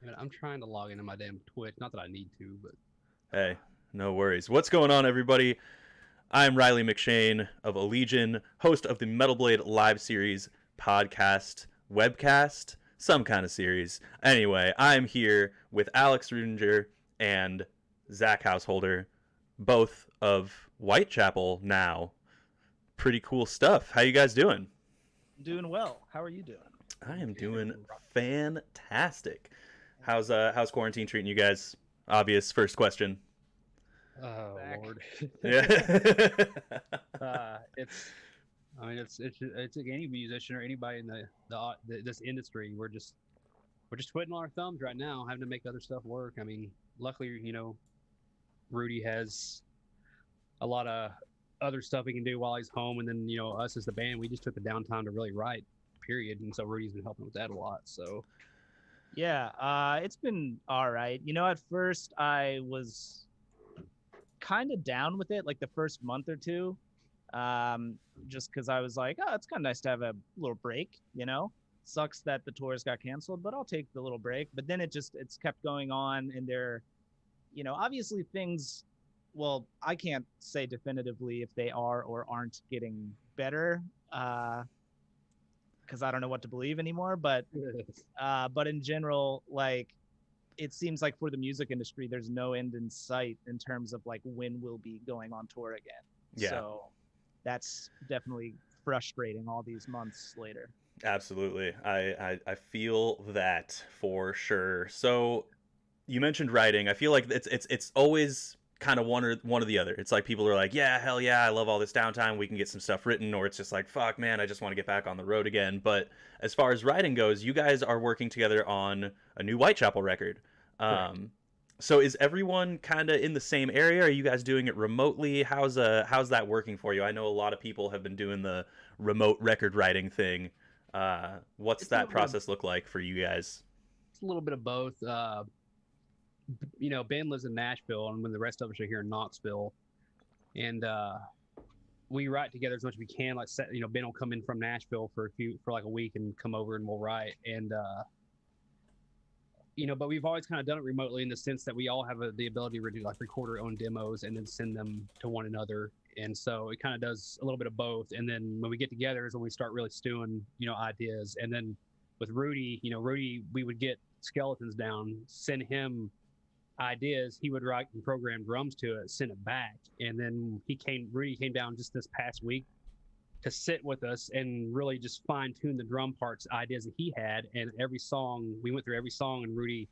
And I'm trying to log into my damn Twitch. Not that I need to, but Hey, no worries. What's going on, everybody? I'm Riley McShane of Allegion, host of the Metal Blade live series podcast, webcast, some kind of series. Anyway, I'm here with Alex Rudinger and Zach Householder, both of Whitechapel now. Pretty cool stuff. How you guys doing? Doing well. How are you doing? I am doing fantastic. How's quarantine treating you guys? Obvious first question. oh Back. lord, Yeah. it's. I mean, it's like any musician or anybody in the this industry. We're just twiddling our thumbs right now, having to make other stuff work. I mean, luckily, Rudy has a lot of other stuff he can do while he's home, and then us as the band, we just took the downtime to really write. Period. And so Rudy's been helping with that a lot. So Yeah, it's been all right. At first I was kind of down with it, like the first month or two, just because I was like, oh, it's kind of nice to have a little break. Sucks that the tours got canceled, but I'll take the little break. But then it's kept going on, and obviously things. Well, I can't say definitively if they are or aren't getting better. Because I don't know what to believe anymore. But in general, like it seems like for the music industry, there's no end in sight in terms of like when we'll be going on tour again. Yeah. So that's definitely frustrating all these months later. Absolutely. I feel that for sure. So you mentioned writing. I feel like it's always kind of one or the other. It's like people are like, yeah, hell yeah, I love all this downtime. We can get some stuff written, or it's just like, fuck, man, I just want to get back on the road again. But as far as writing goes, you guys are working together on a new Whitechapel record. So is everyone kind of in the same area? Are you guys doing it remotely? How's that working for you? I know a lot of people have been doing the remote record writing thing. What's it's a that little bit process look like for you guys? it's a little bit of both. Ben lives in Nashville, and when the rest of us are here in Knoxville, and we write together as much as we can. Like, Ben will come in from Nashville for like a week and come over, and we'll write. And but we've always kind of done it remotely in the sense that we all have the ability to like record our own demos and then send them to one another. And so it kind of does a little bit of both. And then when we get together is when we start really stewing, ideas. And then with Rudy, we would get skeletons down, send him ideas. He would write and program drums to it, send it back. And then Rudy came down just this past week to sit with us and really just fine tune the drum parts ideas that he had. And we went through every song, and Rudy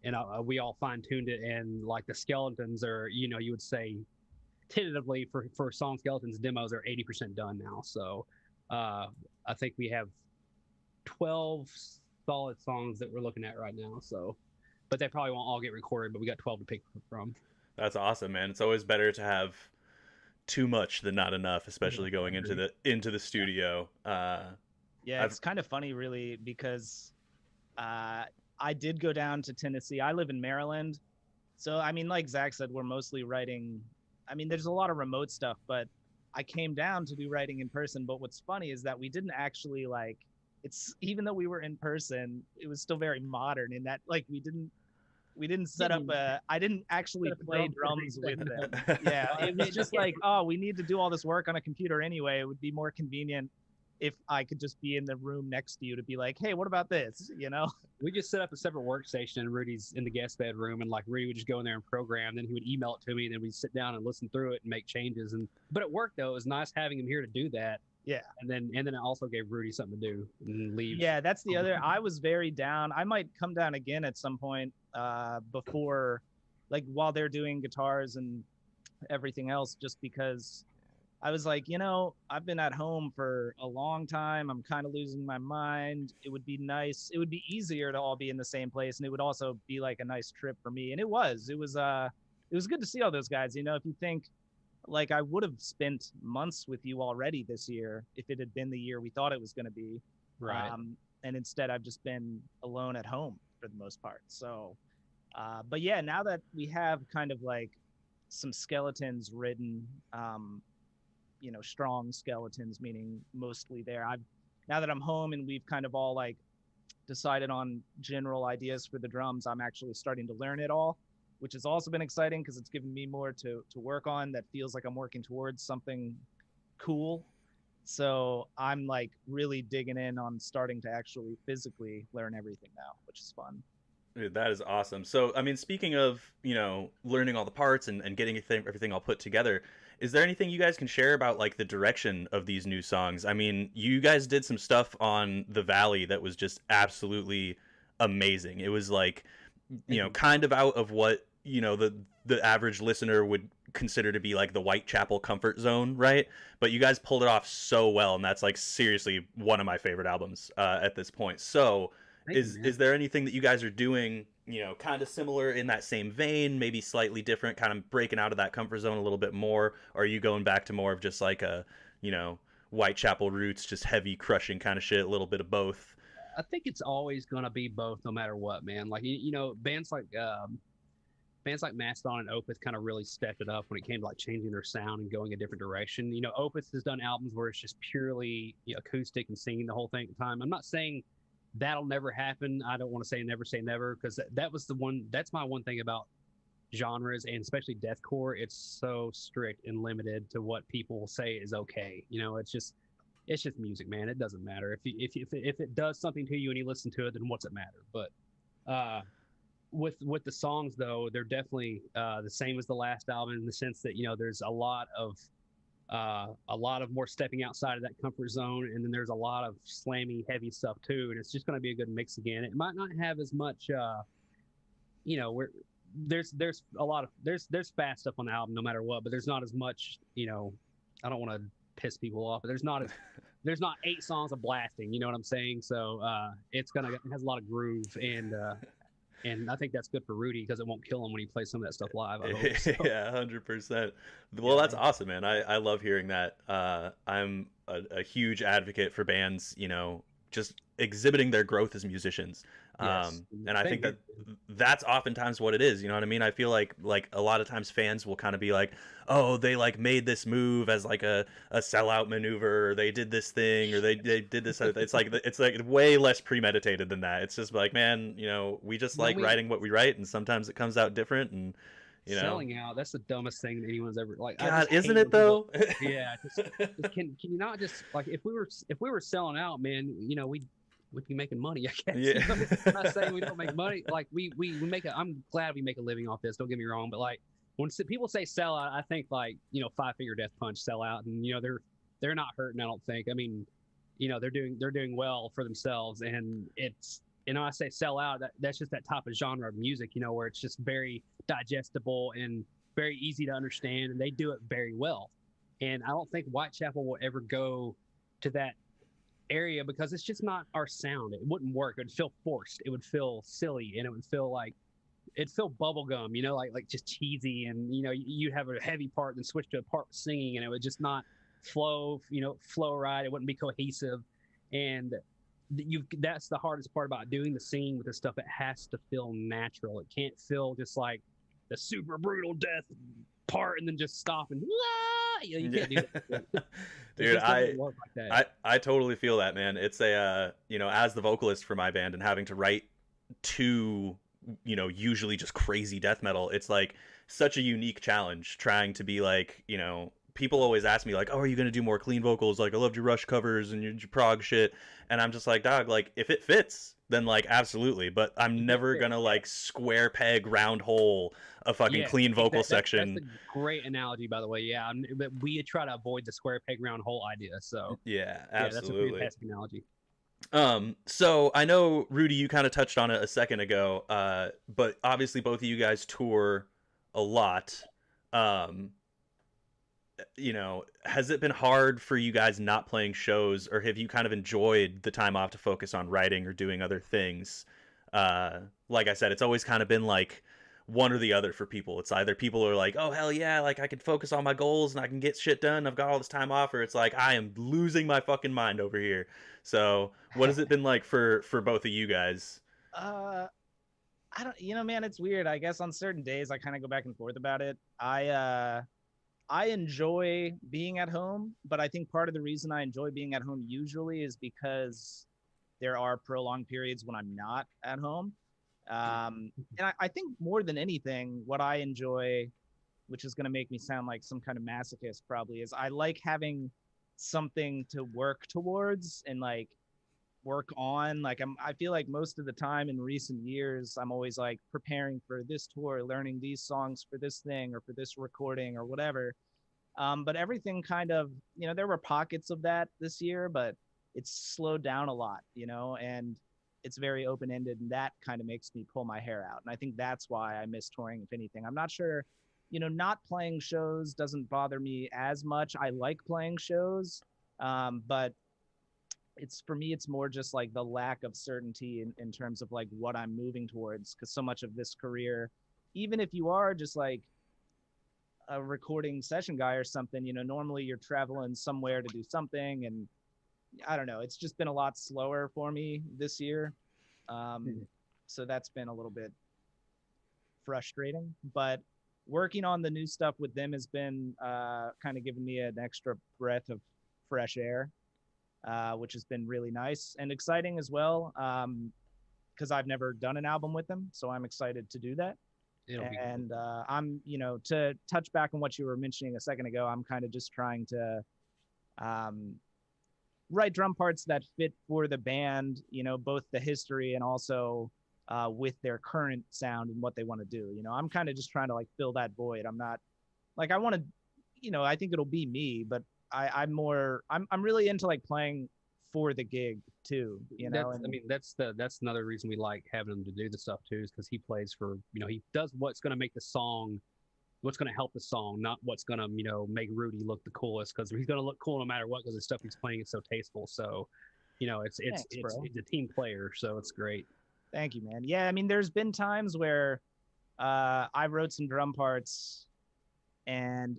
and we all fine tuned it. And like the skeletons are, you would say tentatively for song skeletons demos are 80% done now. So I think we have 12 solid songs that we're looking at right now. So, but they probably won't all get recorded, but we got 12 to pick from. That's awesome, man. It's always better to have too much than not enough, especially going into the studio. Yeah, it's kind of funny, really, because I did go down to Tennessee. I live in Maryland, so I mean, like Zach said, we're mostly writing. I mean, there's a lot of remote stuff, but I came down to do writing in person. But what's funny is that we didn't actually like. It's even though we were in person, it was still very modern in that like we didn't set up I didn't actually play drums with them. Yeah, it was just like, oh, we need to do all this work on a computer anyway. It would be more convenient if I could just be in the room next to you to be like, hey, what about this? We just set up a separate workstation, and Rudy's in the guest bedroom, and like Rudy would just go in there and program. Then he would email it to me, and then we'd sit down and listen through it and make changes. But it worked though. It was nice having him here to do that. Yeah. And then it also gave Rudy something to do and leave. Yeah, that's the other. I was very down. I might come down again at some point before, like while they're doing guitars and everything else, just because I was like, I've been at home for a long time. I'm kind of losing my mind. It would be nice. It would be easier to all be in the same place, and it would also be like a nice trip for me. And it was good to see all those guys. If you think, like, I would have spent months with you already this year if it had been the year we thought it was going to be. Right. And instead, I've just been alone at home for the most part. So, but yeah, now that we have kind of like some skeletons written, strong skeletons, meaning mostly there. Now that I'm home and we've kind of all like decided on general ideas for the drums, I'm actually starting to learn it all, which has also been exciting because it's given me more to work on that feels like I'm working towards something cool. So I'm like really digging in on starting to actually physically learn everything now, which is fun. Dude, that is awesome. So, I mean, speaking of, learning all the parts and getting everything all put together, is there anything you guys can share about like the direction of these new songs? I mean, you guys did some stuff on The Valley that was just absolutely amazing. It was like, kind of out of what, the average listener would consider to be like the Whitechapel comfort zone, right? But you guys pulled it off so well, and that's like seriously one of my favorite albums at this point. So, is there anything that you guys are doing, kind of similar in that same vein, maybe slightly different, kind of breaking out of that comfort zone a little bit more? Or are you going back to more of just like a, Whitechapel roots, just heavy crushing kind of shit, a little bit of both? I think it's always going to be both no matter what, man. Like, bands like Mastodon and Opeth kind of really stepped it up when it came to like changing their sound and going a different direction. Opeth has done albums where it's just purely acoustic and singing the whole thing at the time. I'm not saying that'll never happen. I don't want to say never, because that's my one thing about genres, and especially deathcore. It's so strict and limited to what people say is okay. It's just music, man. It doesn't matter if it does something to you and you listen to it, then what's it matter? But with the songs though, they're definitely the same as the last album in the sense that there's a lot of more stepping outside of that comfort zone, and then there's a lot of slammy, heavy stuff too, and it's just going to be a good mix again. It might not have as much, there's a lot of there's fast stuff on the album no matter what, but there's not as much. I don't want to piss people off, but there's not 8 songs of blasting. You know what I'm saying? So it has a lot of groove, and I think that's good for Rudy because it won't kill him when he plays some of that stuff live. I hope, so. Yeah, 100%. Well, that's awesome, man. I love hearing that. I'm a huge advocate for bands, just exhibiting their growth as musicians. Yes. And I think that's oftentimes what it is. You know what I mean? I feel like a lot of times fans will kind of be like, oh, they like made this move as like a sellout maneuver, or they did this thing, or they did this. It's like way less premeditated than that. It's just like, man, we just writing what we write, and sometimes it comes out different. And selling out, that's the dumbest thing that anyone's ever like. God, isn't it though? Yeah. Can you not just like, if we were selling out, man, we'd be making money, I guess. Yeah. I'm not saying we don't make money. Like we I'm glad we make a living off this. Don't get me wrong, but like when people say sell out, I think like 5 Finger Death Punch sell out, and they're not hurting. I don't think. I mean, they're doing well for themselves, and it's I say sell out. That's just that type of genre of music, where it's just very digestible and very easy to understand, and they do it very well. And I don't think Whitechapel will ever go to that area because it's just not our sound. It wouldn't work. It would feel forced. It would feel silly, and it would feel like bubblegum, like just cheesy, and you have a heavy part and switch to a part with singing, and it would just not flow right. It wouldn't be cohesive, and that's the hardest part about doing the singing with this stuff. It has to feel natural. It can't feel just like the super brutal death part and then just stop and you can't do that. Dude, I totally feel that, man. It's a as the vocalist for my band and having to write to usually just crazy death metal, it's like such a unique challenge trying to be like, people always ask me like, oh, are you gonna do more clean vocals? Like, I loved your Rush covers and your prog shit, and I'm just like, dog, like if it fits, then like absolutely, but I'm never gonna like square peg round hole a fucking clean vocal section. That's a great analogy, by the way. Yeah, but we try to avoid the square peg round hole idea. So yeah, absolutely. That's a fantastic analogy. So I know, Rudy, you kind of touched on it a second ago, but obviously both of you guys tour a lot. Has it been hard for you guys not playing shows, or have you kind of enjoyed the time off to focus on writing or doing other things? Like I said, it's always kind of been like one or the other for people. It's either people are like, oh, hell yeah, like I can focus on my goals and I can get shit done, I've got all this time off, or it's like, I am losing my fucking mind over here. So what has it been like for both of you guys? I don't, man, it's weird. I guess on certain days I kind of go back and forth about it. I enjoy being at home, but I think part of the reason I enjoy being at home usually is because there are prolonged periods when I'm not at home. And I think more than anything, what I enjoy, which is going to make me sound like some kind of masochist probably, is I like having something to work towards and like work on. Like I feel like most of the time in recent years, I'm always like preparing for this tour, learning these songs for this thing or for this recording or whatever. But everything kind of, there were pockets of that this year, but it's slowed down a lot, and it's very open ended, and that kind of makes me pull my hair out. And I think that's why I miss touring, if anything. I'm not sure, not playing shows doesn't bother me as much. I like playing shows, but it's for me, it's more just like the lack of certainty in terms of like what I'm moving towards. Because so much of this career, even if you are just like a recording session guy or something, normally you're traveling somewhere to do something. And I don't know, it's just been a lot slower for me this year. So that's been a little bit frustrating, but working on the new stuff with them has been kind of giving me an extra breath of fresh air, which has been really nice and exciting as well. Because I've never done an album with them, so I'm excited to do that. And I'm, to touch back on what you were mentioning a second ago, I'm kind of just trying to write drum parts that fit for the band, both the history and also with their current sound and what they want to do. I'm kind of just trying to like fill that void. I'm not like, I want to, I think it'll be me, but I'm really into like playing for the gig too, that's another reason we like having him to do the stuff too, is because he plays for, he does what's going to make the song, what's going to help the song, not what's going to, make Rudy look the coolest, because he's going to look cool no matter what, because the stuff he's playing is so tasteful. So, it's a team player, so it's great. Thank you, man. Yeah, I mean, there's been times where I wrote some drum parts and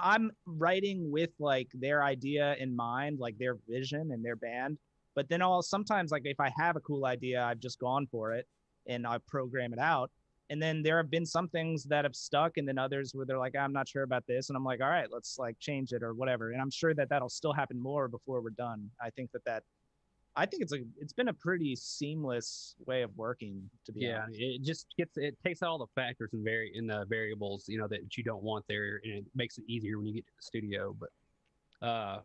I'm writing with like their idea in mind, like their vision and their band. But then sometimes like if I have a cool idea, I've just gone for it and I program it out. And then there have been some things that have stuck, and then others where they're like, I'm not sure about this. And I'm like, all right, let's like change it or whatever. And I'm sure that that'll still happen more before we're done. I think it's been a pretty seamless way of working, to be honest. It takes out all the factors and the variables, that you don't want there, and it makes it easier when you get to the studio. But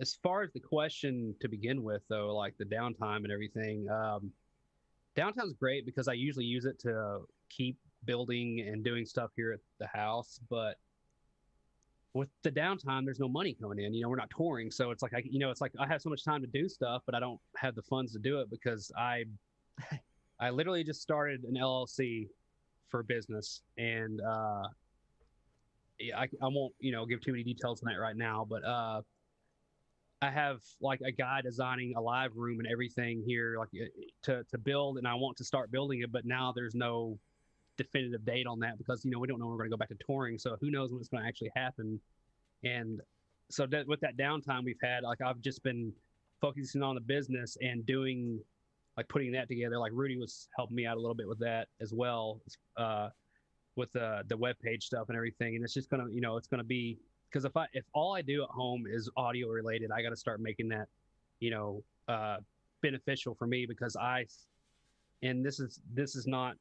as far as the question to begin with, though, like the downtime and everything, downtime's great because I usually use it to keep building and doing stuff here at the house. But with the downtime, there's no money coming in. We're not touring, so it's like I have so much time to do stuff, but I don't have the funds to do it because I literally just started an LLC for business, and I won't give too many details on that right now, but I have like a guy designing a live room and everything here, like to build, and I want to start building it, but now there's no definitive date on that because we don't know when we're going to go back to touring, so who knows when it's going to actually happen. And so with that downtime we've had, like I've just been focusing on the business and doing like putting that together. Like Rudy was helping me out a little bit with that as well, with the web page stuff and everything. And it's just gonna it's gonna be, because if all I do at home is audio related, I got to start making that beneficial for me, because this is not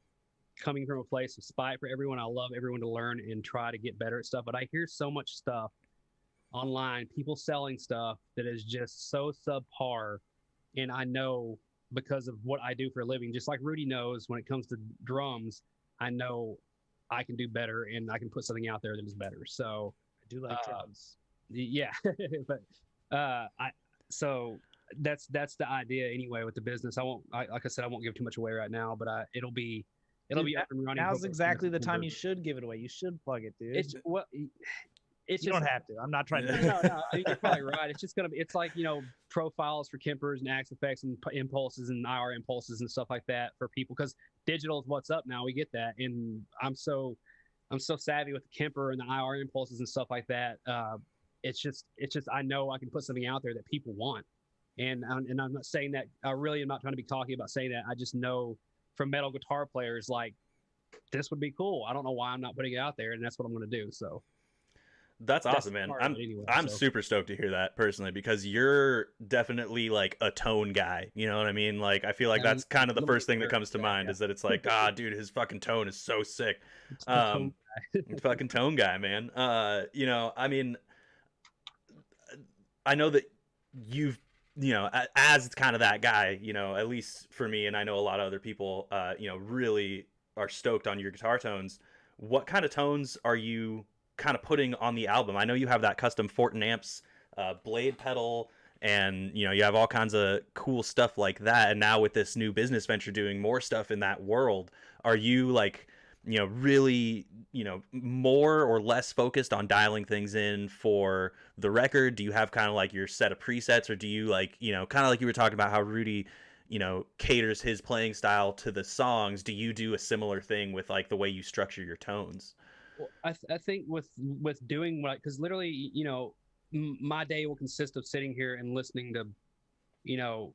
coming from a place of spite for everyone. I love everyone to learn and try to get better at stuff, but I hear so much stuff online, people selling stuff that is just so subpar. And I know, because of what I do for a living, just like Rudy knows, when it comes to drums, I know I can do better and I can put something out there that is better. So I do like drums. Yeah. But so that's the idea anyway with the business. Like I said, I won't give too much away right now, but it'll be up and running. Now's exactly the time you should give it away. You should plug it, dude. You don't have to. I'm not trying to. No, you're probably right. It's just it's like profiles for Kempers and Axe effects and impulses and IR impulses and stuff like that for people, because digital is what's up now. We get that, and I'm so savvy with the Kemper and the IR impulses and stuff like that. It's just I know I can put something out there that people want, and I'm not saying that. I really am not trying to be cocky about saying that. I just know from metal guitar players, like, this would be cool. I don't know why I'm not putting it out there, and that's what I'm going to do. So That's awesome, man. I'm super stoked to hear that personally, because you're definitely like a tone guy. You know what I mean? Like, I feel like that's kind of the first thing that comes to mind is that it's like, ah, dude, his fucking tone is so sick. Fucking tone guy, man. You know, I mean, I know that you've, you know, as kind of that guy, you know, at least for me, and I know a lot of other people, you know, really are stoked on your guitar tones. What kind of tones are you kind of putting on the album? I know you have that custom Fortin Amps blade pedal, and you know, you have all kinds of cool stuff like that. And now with this new business venture doing more stuff in that world, are you like, you know, really, you know, more or less focused on dialing things in for the record? Do you have kind of like your set of presets, or do you like, you know, kind of like you were talking about how Rudy, you know, caters his playing style to the songs? Do you do a similar thing with like the way you structure your tones? Well, I think with doing what, because literally, you know, my day will consist of sitting here and listening to, you know,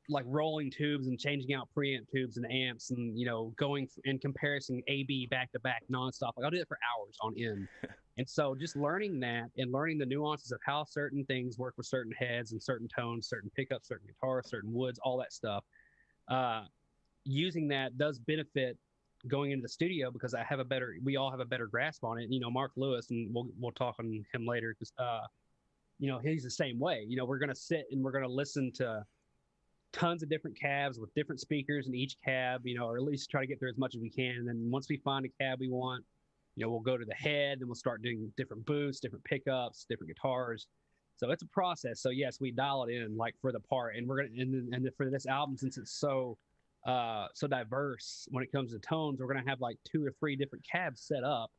like rolling tubes and changing out preamp tubes and amps, and you know, going and comparison A/B back to back nonstop. Like I'll do that for hours on end. And so just learning that and learning the nuances of how certain things work with certain heads and certain tones, certain pickups, certain guitars, certain woods, all that stuff. Using that does benefit going into the studio, because we all have a better grasp on it. You know, Mark Lewis, and we'll talk on him later, because you know, he's the same way. You know, we're gonna sit and we're gonna listen to tons of different cabs with different speakers in each cab, you know, or at least try to get through as much as we can. And then once we find a cab we want, you know, we'll go to the head, and we'll start doing different boosts, different pickups, different guitars. So it's a process. So yes, we dial it in like for the part, and we're gonna and for this album, since it's so diverse when it comes to tones, we're gonna have like 2 or 3 different cabs set up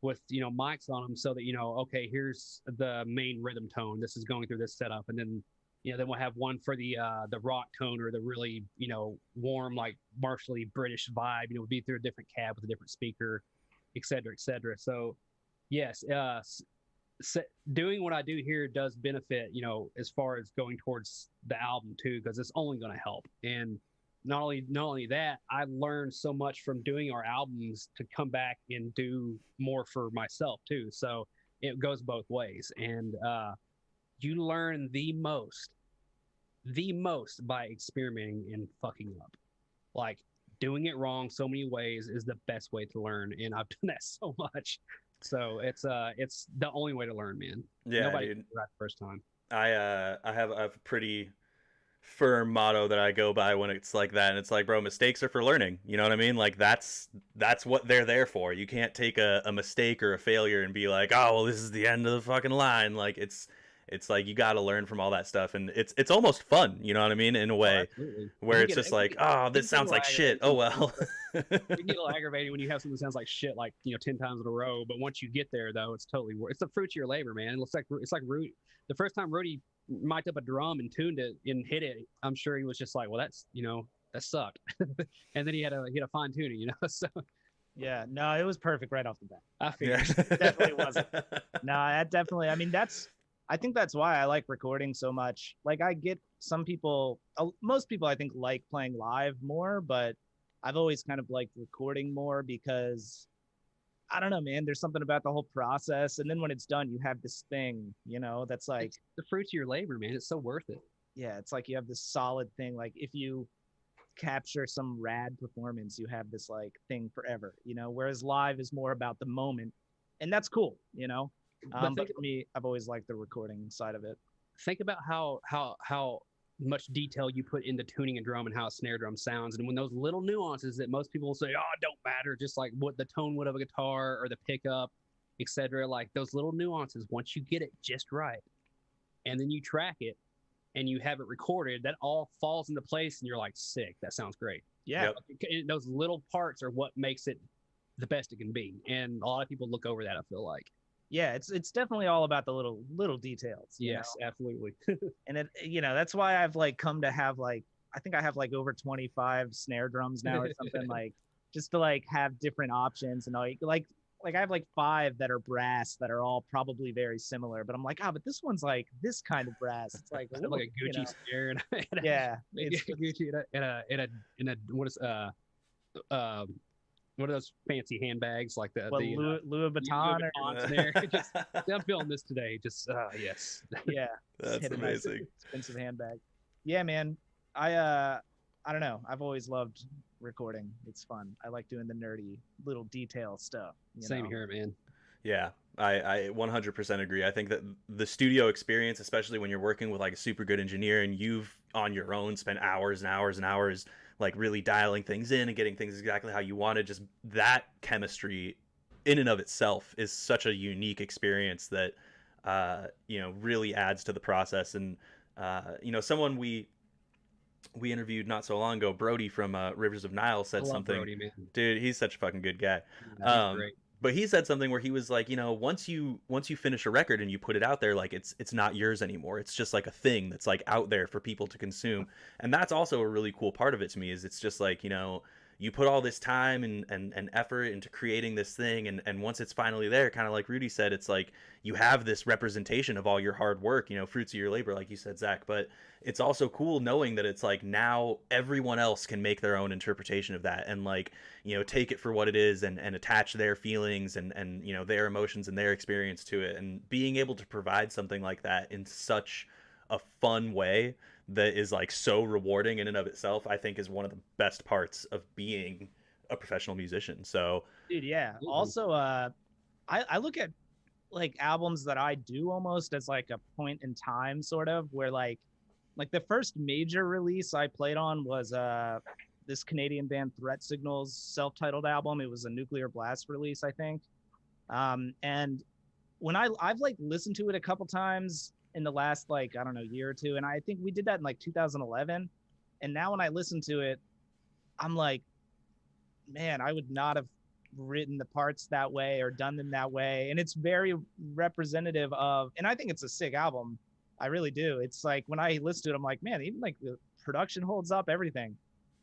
with, you know, mics on them, so that, you know, okay, here's the main rhythm tone. This is going through this setup, and then, you know, then we'll have one for the rock tone, or the really, you know, warm, like martially British vibe. You know, be through a different cab with a different speaker, et cetera, et cetera. So, yes, doing what I do here does benefit, you know, as far as going towards the album too, because it's only going to help. And not only that, I learned so much from doing our albums to come back and do more for myself too. So it goes both ways, and you learn the most by experimenting and fucking up. Like, doing it wrong so many ways is the best way to learn, and I've done that so much. So it's the only way to learn, man. Yeah, nobody dude. Can do that the first time. I have a pretty firm motto that I go by when it's like that, and it's like, bro, mistakes are for learning. You know what I mean? Like that's what they're there for. You can't take a mistake or a failure and be like, oh well, this is the end of the fucking line. Like it's like you got to learn from all that stuff, and it's almost fun. You know what I mean? In a way, where it's just like, oh, this sounds like shit. Oh well. You get a little aggravated when you have something that sounds like shit, like, you know, 10 times in a row. But once you get there, though, it's totally it's the fruit of your labor, man. It's like Rudy. The first time Rudy mic'd up a drum and tuned it and hit it, I'm sure he was just like, well, that's, you know, that sucked. And then he had a fine tuning, you know. So yeah, no, it was perfect right off the bat. I figured. It definitely wasn't. No, that definitely. I mean, I think that's why I like recording so much. Like, I get some people, most people I think like playing live more, but I've always kind of liked recording more because, I don't know, man, there's something about the whole process. And then when it's done, you have this thing, you know, that's like it's the fruits of your labor, man. It's so worth it. Yeah, it's like you have this solid thing. Like, if you capture some rad performance, you have this like thing forever, you know, whereas live is more about the moment, and that's cool, you know. But for me, I've always liked the recording side of it. Think about how much detail you put into tuning a drum and how a snare drum sounds, and when those little nuances that most people say, oh, don't matter, just like what the tone would of a guitar or the pickup, etc. Like those little nuances, once you get it just right, and then you track it and you have it recorded, that all falls into place, and you're like, sick, that sounds great. Yeah. Yep. Those little parts are what makes it the best it can be, and a lot of people look over that, I feel like. Yeah, it's definitely all about the little details. Yes, absolutely. And it, you know, that's why I've like come to have like, I think I have like over 25 snare drums now or something, like just to like have different options. And like I have like 5 that are brass that are all probably very similar, but I'm like, but this one's like this kind of brass. It's like a Gucci snare and yeah, it's Gucci in a what is what are those fancy handbags like What, Louis Vuitton? Vuittons there. Just, I'm feeling this today. Just yes. Yeah, That's hit a amazing. nice expensive handbag. Yeah, man. I don't know. I've always loved recording. It's fun. I like doing the nerdy little detail stuff. Same here, man. Yeah, I 100% agree. I think that the studio experience, especially when you're working with like a super good engineer and you've on your own spent hours and hours and hours like really dialing things in and getting things exactly how you wanted, just that chemistry in and of itself is such a unique experience that you know, really adds to the process. And you know, someone we interviewed not so long ago, Brody from Rivers of Nile, said something. Brody, man. Dude, he's such a fucking good guy. Yeah, he's great. But he said something where he was like, you know, once you finish a record and you put it out there, like it's not yours anymore. It's just like a thing that's like out there for people to consume. And that's also a really cool part of it to me, is it's just like, you know, you put all this time and effort into creating this thing, and once it's finally there, kind of like Rudy said, it's like you have this representation of all your hard work, you know, fruits of your labor, like you said, Zach. But it's also cool knowing that it's like now everyone else can make their own interpretation of that and like, you know, take it for what it is and attach their feelings and you know, their emotions and their experience to it. And being able to provide something like that in such a fun way that is like so rewarding in and of itself, I think is one of the best parts of being a professional musician. So dude, yeah. Also, I look at like albums that I do almost as like a point in time, sort of, where like the first major release I played on was this Canadian band Threat Signal's self-titled album. It was a Nuclear Blast release, I think. And when I've like listened to it a couple times in the last, like, I don't know, year or two, and I think we did that in like 2011. And now when I listen to it, I'm like, man, I would not have written the parts that way or done them that way. And it's very representative of, and I think it's a sick album. I really do. It's like when I listen to it, I'm like, man, even like the production holds up, everything.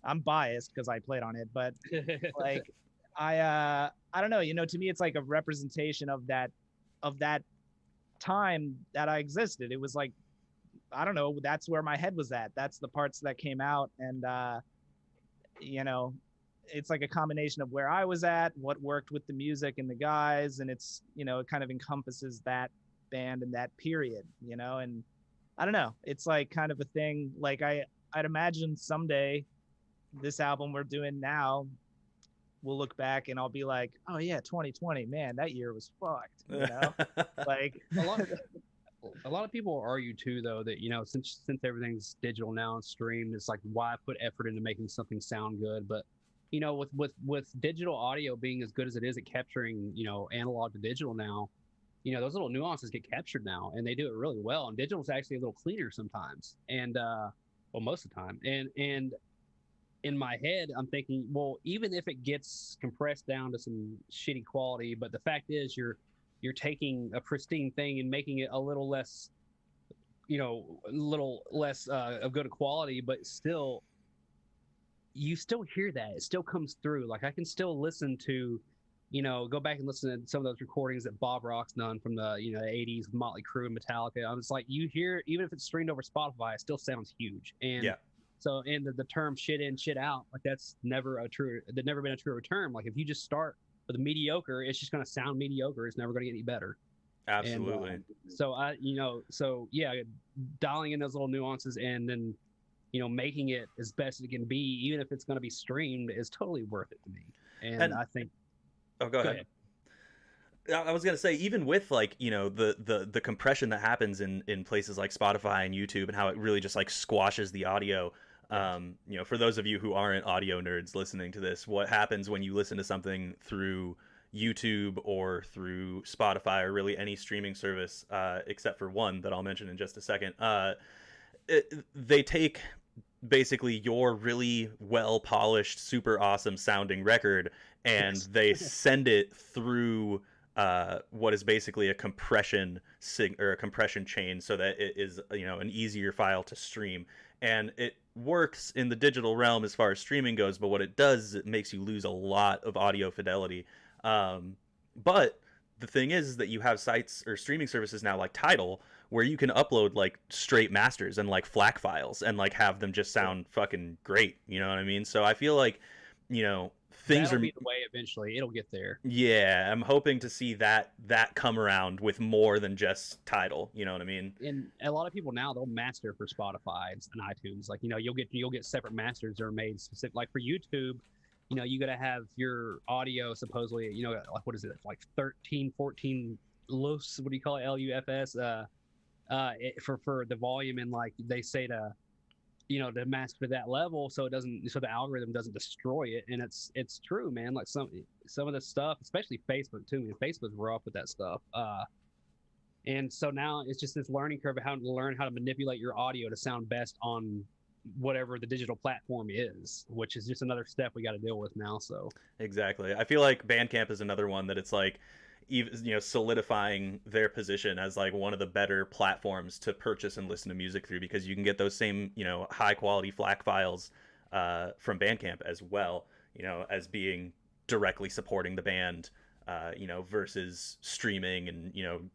I'm biased because I played on it, but like I don't know, you know, to me it's like a representation of that time that I existed. It was like, I don't know, that's where my head was at. That's the parts that came out. And you know, it's like a combination of where I was at, what worked with the music and the guys, and it's, you know, it kind of encompasses that band and that period, you know. And I don't know, it's like kind of a thing, like I'd imagine someday this album we're doing now, we'll look back and I'll be like, oh yeah, 2020, man, that year was fucked, you know. Like a lot of people argue too, though, that, you know, since everything's digital now and streamed, it's like, why put effort into making something sound good? But you know, with digital audio being as good as it is at capturing, you know, analog to digital now, you know, those little nuances get captured now, and they do it really well. And digital is actually a little cleaner sometimes, and well, most of the time. And in my head, I'm thinking, well, even if it gets compressed down to some shitty quality, but the fact is, you're taking a pristine thing and making it a little less, you know, a little less of good quality, but still, you still hear that. It still comes through. Like I can still listen to, you know, go back and listen to some of those recordings that Bob Rock's done from the, you know, the 80s, Motley Crue and Metallica. I was like, you hear, even if it's streamed over Spotify, it still sounds huge. And yeah. So, and the term shit in, shit out, like that's never been a truer term. Like if you just start with a mediocre, it's just going to sound mediocre. It's never going to get any better. Absolutely. And, so yeah, dialing in those little nuances and then, you know, making it as best as it can be, even if it's going to be streamed, is totally worth it to me. And I think. Oh, go ahead. I was gonna say, even with like, you know, the compression that happens in places like Spotify and YouTube, and how it really just like squashes the audio. You know, for those of you who aren't audio nerds listening to this, what happens when you listen to something through YouTube or through Spotify or really any streaming service, except for one that I'll mention in just a second, they take basically your really well polished, super awesome sounding record, and they send it through what is basically a compression chain, so that it is, you know, an easier file to stream. And it works in the digital realm as far as streaming goes, but what it does is it makes you lose a lot of audio fidelity. But the thing is that you have sites or streaming services now like Tidal, where you can upload like straight masters and like FLAC files and like have them just sound fucking great. You know what I mean? So I feel like, you know, things That'll are be the way eventually. It'll get there. Yeah, I'm hoping to see that come around with more than just Tidal. You know what I mean? And a lot of people now, they'll master for Spotify and iTunes. Like, you'll get separate masters that are made specific. Like for YouTube, you got to have your audio supposedly, like what is it, like 13, 14 lufs? What do you call it? LUFS? For the volume, and like they say to master to that level so the algorithm doesn't destroy it. And it's true, man. Like some of the stuff, especially Facebook too, man. Facebook's rough with that stuff. And so now it's just this learning curve of how to learn how to manipulate your audio to sound best on whatever the digital platform is, which is just another step we got to deal with now. So exactly, I feel like Bandcamp is another one that it's like, even solidifying their position as like one of the better platforms to purchase and listen to music through, because you can get those same high quality FLAC files from Bandcamp as well, as being directly supporting the band, versus streaming and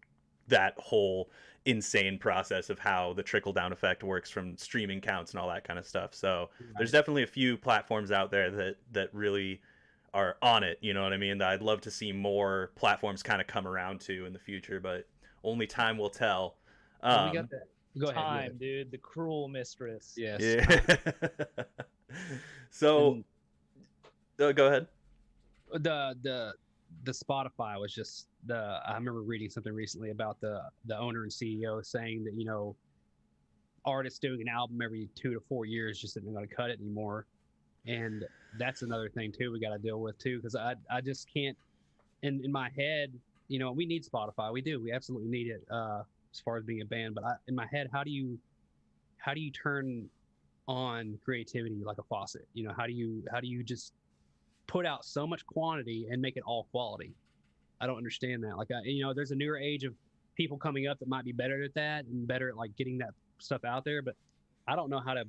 that whole insane process of how the trickle down effect works from streaming counts and all that kind of stuff. So there's definitely a few platforms out there that really are on it, you know what I mean, that I'd love to see more platforms kind of come around to in the future, but only time will tell. We got that. Go ahead, dude, the cruel mistress. Yes. Yeah. So go ahead. The Spotify was just I remember reading something recently about the owner and CEO saying that artists doing an album every 2 to 4 years just isn't going to cut it anymore. And that's another thing too we got to deal with too, because I just can't, in my head, we need Spotify. We absolutely need it as far as being a band. But in my head, how do you turn on creativity like a faucet? How do you just put out so much quantity and make it all quality? I don't understand that. Like, there's a newer age of people coming up that might be better at that and better at like getting that stuff out there. But I don't know how to,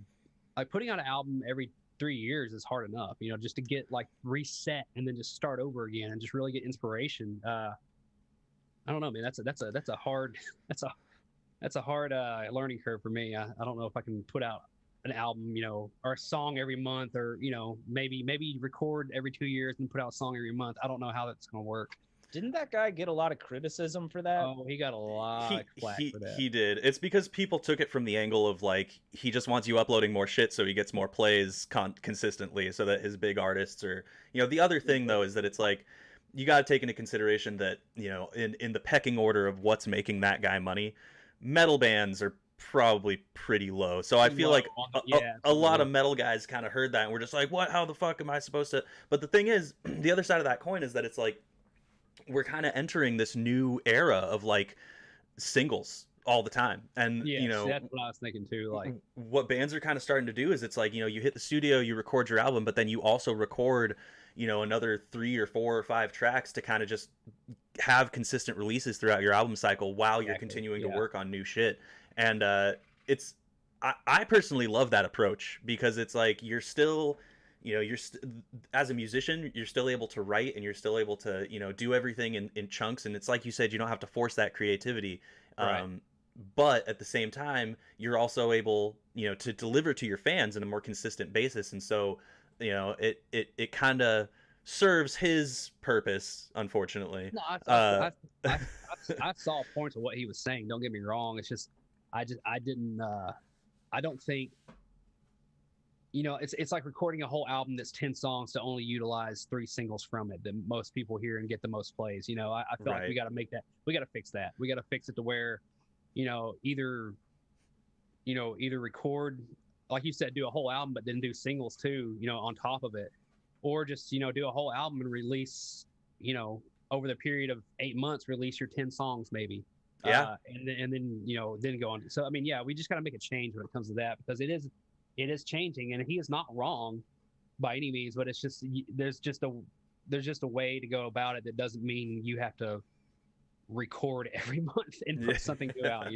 like, putting out an album every 3 years is hard enough, just to get like reset and then just start over again and just really get inspiration. I don't know, man. That's a hard learning curve for me. I don't know if I can put out an album, or a song every month, or maybe record every 2 years and put out a song every month. I don't know how that's gonna work. Didn't that guy get a lot of criticism for that? Oh, he got a lot of flack for that. He did. It's because people took it from the angle of like, he just wants you uploading more shit so he gets more plays consistently, so that his big artists are, the other thing though is that it's like, you got to take into consideration that, in the pecking order of what's making that guy money, metal bands are probably pretty low. So I feel like a lot of metal guys kind of heard that and were just like, what, how the fuck am I supposed to? But the thing is, the other side of that coin is that it's like, we're kind of entering this new era of like singles all the time. And that's what I was thinking too. Like, what bands are kind of starting to do is it's like, you hit the studio, you record your album, but then you also record another 3 or 4 or 5 tracks to kind of just have consistent releases throughout your album cycle while you're continuing to work on new shit. And I personally love that approach, because it's like, you're still as a musician, you're still able to write and you're still able to do everything in chunks, and it's like you said, you don't have to force that creativity. Right. But at the same time, you're also able to deliver to your fans on a more consistent basis, and so it kind of serves his purpose, unfortunately. No, I saw points of what he was saying, don't get me wrong. It's just I don't think, it's like recording a whole album that's 10 songs to only utilize 3 singles from it that most people hear and get the most plays. I feel like we got to make that, we got to fix that. We got to fix it to where, either record, like you said, do a whole album, but then do singles too, on top of it, or just, do a whole album and release, over the period of 8 months, release your 10 songs maybe. Yeah. And then then go on. So, I mean, yeah, we just got to make a change when it comes to that, because it is changing, and he is not wrong by any means, but it's just, there's just a way to go about it that doesn't mean you have to record every month and put something new out,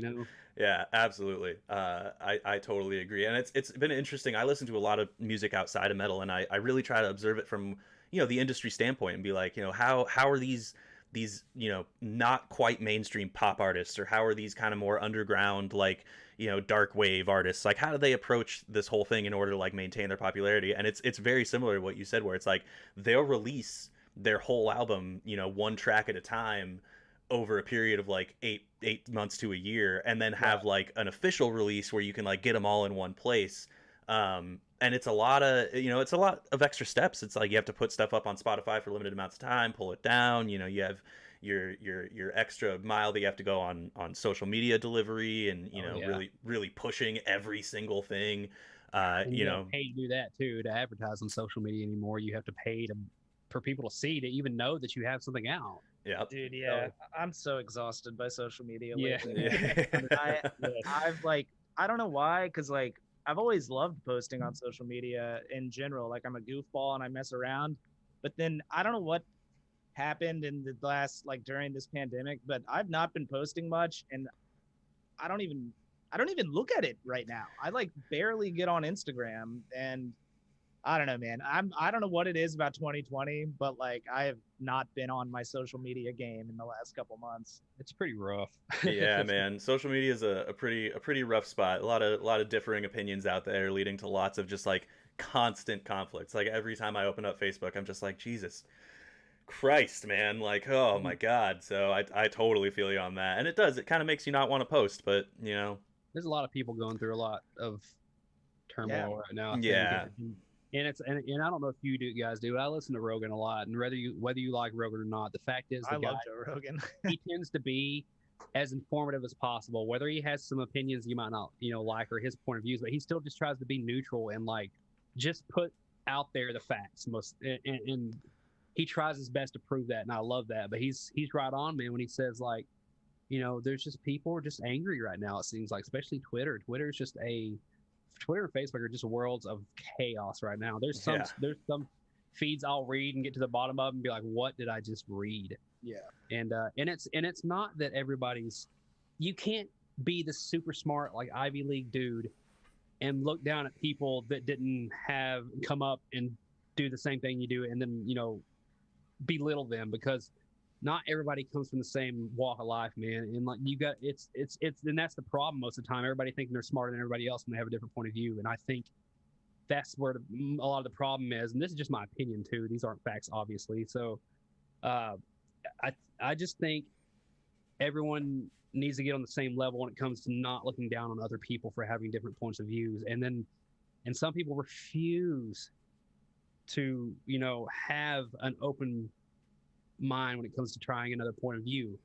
Yeah, absolutely. I totally agree. And it's been interesting. I listen to a lot of music outside of metal, and I really try to observe it from, the industry standpoint and be like, how are these these, you know, not quite mainstream pop artists, or how are these kind of more underground, like, you know, dark wave artists, like how do they approach this whole thing in order to like maintain their popularity? And it's very similar to what you said, where it's like they'll release their whole album, you know, one track at a time over a period of like eight months to a year, and then have like an official release where you can like get them all in one place. And it's a lot of, you know, it's a lot of extra steps. It's like you have to put stuff up on Spotify for limited amounts of time, pull it down, you know, you have your extra mile that you have to go on social media delivery, and you know, really pushing every single thing. You know, pay to do that too, to advertise on social media anymore. You have to pay for people to see, to even know that you have something out. Yeah, dude. Yeah, I'm so exhausted by social media Yeah. lately. I've like, I don't know why, because like I've always loved posting on social media in general. Like I'm a goofball and I mess around, but then I don't know what happened in the last, like during this pandemic, but I've not been posting much, and I don't even look at it right now. I like barely get on Instagram, and I don't know, man. I don't know what it is about 2020, but like I have not been on my social media game in the last couple months. It's pretty rough. Yeah, man. Social media is a pretty rough spot. A lot of differing opinions out there, leading to lots of just like constant conflicts. Like every time I open up Facebook, I'm just like, Jesus Christ, man. Like, oh my God. So I totally feel you on that. And it kind of makes you not want to post, but you know, there's a lot of people going through a lot of turmoil right now. Yeah. And I don't know if you guys do. I listen to Rogan a lot, and whether you like Rogan or not, the fact is, I love Joe Rogan. He tends to be as informative as possible. Whether he has some opinions you might not, you know, like, or his point of views, but he still just tries to be neutral and like just put out there the facts and he tries his best to prove that, and I love that. But he's right on, man, when he says like, you know, there's just people are just angry right now. It seems like, especially Twitter. Twitter and Facebook are just worlds of chaos right now. There's some feeds I'll read and get to the bottom of them and be like, what did I just read? Yeah. And it's not that you can't be the super smart like Ivy League dude and look down at people that didn't come up and do the same thing you do, and then, you know, belittle them, because not everybody comes from the same walk of life, man. And like and that's the problem most of the time. Everybody thinking they're smarter than everybody else when they have a different point of view. And I think that's where a lot of the problem is. And this is just my opinion too. These aren't facts, obviously. So I just think everyone needs to get on the same level when it comes to not looking down on other people for having different points of views. And some people refuse to, you know, have an open mind when it comes to trying another point of view.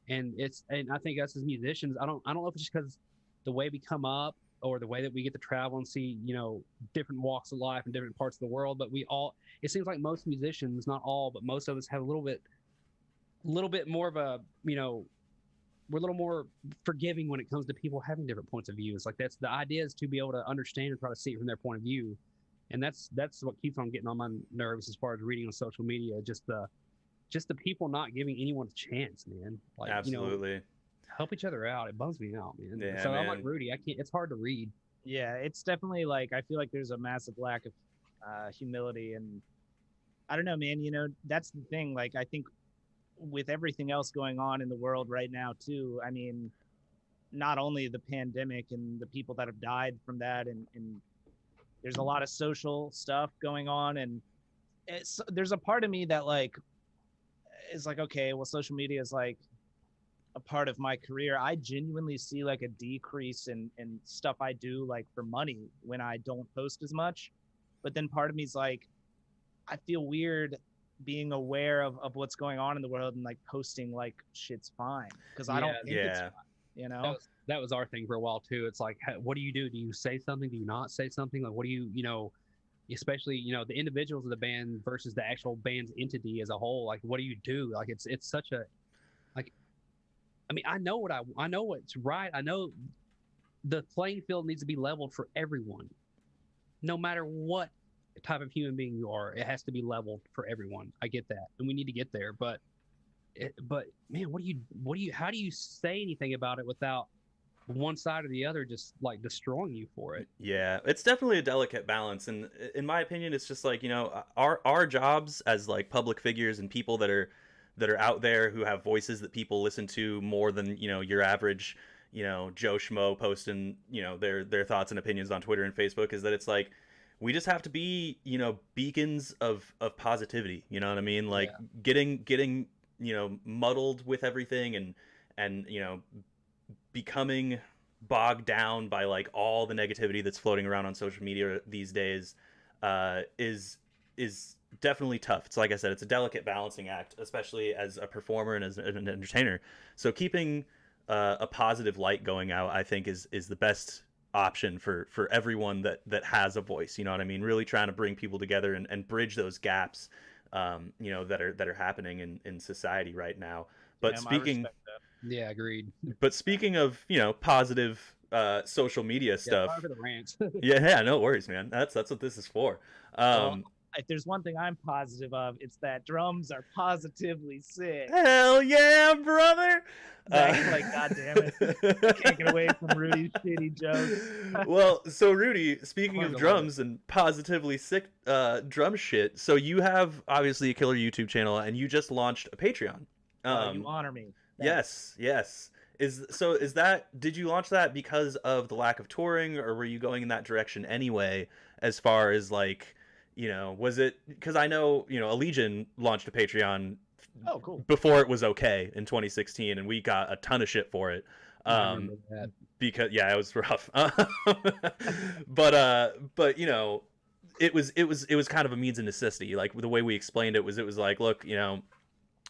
And I think us as musicians, I don't know if it's just because the way we come up or the way that we get to travel and see, you know, different walks of life in different parts of the world, but it seems like most musicians, not all, but most of us have a little bit more of a, you know, we're a little more forgiving when it comes to people having different points of views. Like that's the idea, is to be able to understand and try to see it from their point of view. And that's what keeps on getting on my nerves as far as reading on social media. Just the people not giving anyone a chance, man. Like, absolutely. You know, help each other out. It bums me out, man. Yeah, so man. I'm like Rudy. It's hard to read. Yeah, it's definitely like, I feel like there's a massive lack of humility, and I don't know, man. You know, that's the thing. Like, I think with everything else going on in the world right now too, I mean, not only the pandemic and the people that have died from that, and there's a lot of social stuff going on, and there's a part of me that like is like, okay, well, social media is like a part of my career. I genuinely see like a decrease in stuff I do like for money when I don't post as much. But then part of me is like, I feel weird being aware of what's going on in the world and like posting like shit's fine, because I don't think it's fine, you know. That was our thing for a while too. It's like, what do you do? Do you say something? Do you not say something? Like, what do you know, especially, you know, the individuals of the band versus the actual band's entity as a whole. Like, what do you do? Like, it's such a, like, I mean, I know what's right. I know the playing field needs to be leveled for everyone, no matter what type of human being you are. It has to be leveled for everyone. I get that, and we need to get there. But man, how do you say anything about it without one side or the other just like destroying you for it? Yeah, it's definitely a delicate balance, and in my opinion, it's just like, you know, our jobs as like public figures and people that are that are out there, who have voices that people listen to more than, you know, your average, you know, Joe Schmo posting, you know, their thoughts and opinions on Twitter and Facebook, is that it's like we just have to be, you know, beacons of positivity, you know what I mean? Like Yeah. getting, you know, muddled with everything, and you know, becoming bogged down by like all the negativity that's floating around on social media these days, is definitely tough. It's like I said, it's a delicate balancing act, especially as a performer and as an entertainer. So keeping a positive light going out, I think, is the best option for everyone that has a voice. You know what I mean? Really trying to bring people together and bridge those gaps, you know, that are happening in society right now. But Damn, I respect that. Yeah, agreed. but speaking of, you know, positive social media Yeah, stuff. sorry for the rant. Yeah, no worries, man. That's what this is for. Well, if there's one thing I'm positive of, it's that drums are positively sick. Hell yeah, brother! Zach's like, God damn it, can't get away from Rudy's shitty jokes. Well, so Rudy, speaking Hard of to drums and positively sick drum shit, so you have obviously a killer YouTube channel, and you just launched a Patreon. You honor me. Thanks. Yes. Did you launch that because of the lack of touring, or were you going in that direction anyway, as far as like, you know, was it because I know, you know, Allegiant launched a Patreon Oh, cool. before it was okay in 2016, and we got a ton of shit for it. I remember that. Because yeah, it was rough. But you know, it was kind of a means of necessity. Like the way we explained it was like, look, you know,